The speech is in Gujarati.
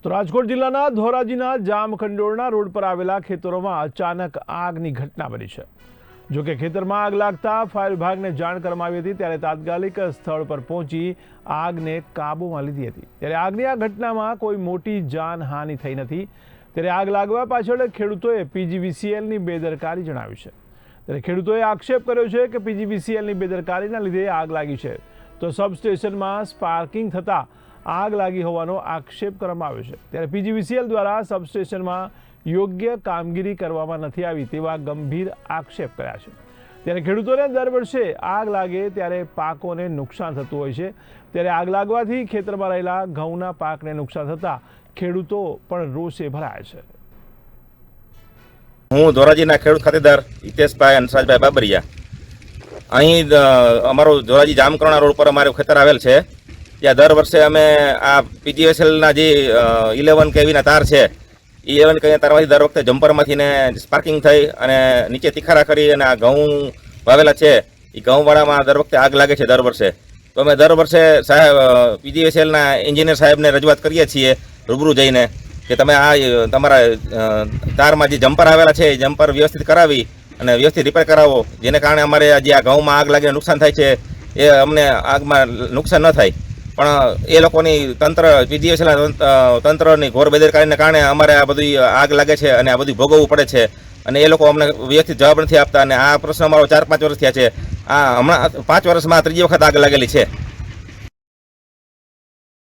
તો રાજકોટ જિલ્લાના ધોરાજીના જામખંડોળના રોડ પર આવેલા ખેતરોમાં અચાનક આગની ઘટના બની છે। જો કે ખેતરમાં આગ લાગતા ફાયર વિભાગને જાણ કરવામાં આવી હતી, ત્યારે તાત્કાલિક સ્થળ પર પહોંચી આગને કાબૂમાં લીધી હતી। ત્યારે આગની આ ઘટનામાં કોઈ મોટી જાનહાનિ થઈ નથી। ત્યારે આગ લાગવા પાછળ ખેડૂતોએ પીજીવીસીએલની બેદરકારી જણાવી છે। ત્યારે ખેડૂતોએ આક્ષેપ કર્યો છે કે પીજીવીસીએલની બેદરકારીના લીધે આગ લાગી છે, તો સબસ્ટેશનમાં સ્પાર્કિંગ થતાં આગ લાગી હોવાનો આક્ષેપ કરવામાં આવ્યો છે। ત્યારે પીજીવીસીએલ દ્વારા સબસ્ટેશનમાં યોગ્ય કામગીરી કરવામાં નથી આવી તેવા ગંભીર આક્ષેપ કર્યા છે। ત્યારે ખેડૂતોને દર વર્ષે આગ લાગે ત્યારે પાકોને નુકસાન થતું હોય છે। ત્યારે આગ લાગવાથી ખેતરમાં રહેલા ઘઉંના પાકને નુકસાન થતાં ખેડૂતો પણ રોષે ભરાયા છે। હું ધોરાજીના ખેડૂત ખાતેદાર હિતેશભાઈ હંસરાજભાઈ બાબરિયા। અહીં અમારો ધોરાજી જામકરણા રોડ પર અમારું ખેતર આવેલ છે। ત્યાં દર વર્ષે અમે આ પીજીવીસીએલના જે 11 કેવીના તાર છે, 11 કેવીના તારમાંથી દર વખતે જમ્પરમાંથી ને સ્પાર્કિંગ થઈ અને નીચે તિખારા કરી અને આ ઘઉં વાવેલા છે, એ ઘઉંવાળામાં દર વખતે આગ લાગે છે દર વર્ષે। તો અમે દર વર્ષે સાહેબ પીજીવીસીએલના એન્જિનિયર સાહેબને રજૂઆત કરીએ છીએ રૂબરૂ જઈને કે તમે આ તમારા તારમાં જે જમ્પર આવેલા છે એ જમ્પર વ્યવસ્થિત કરાવી અને વ્યવસ્થિત રિપેર કરાવો, જેને કારણે અમારે જે આ ઘઉંમાં આગ લાગીને નુકસાન થાય છે એ અમને આગમાં નુકસાન ન થાય। પણ એ લોકોની પીજીવીસીએલના તંત્રની ઘોર બેદરકારીને કારણે અમારે આ બધી આગ લાગે છે અને આ બધું ભોગવવું પડે છે અને એ લોકો અમને વ્યવસ્થિત જવાબ નથી આપતા અને આ પ્રશ્ન અમારો 4-5 વર્ષ થયા છે। આ હમણાં 5 વર્ષમાં ત્રીજી વખત આગ લાગેલી છે।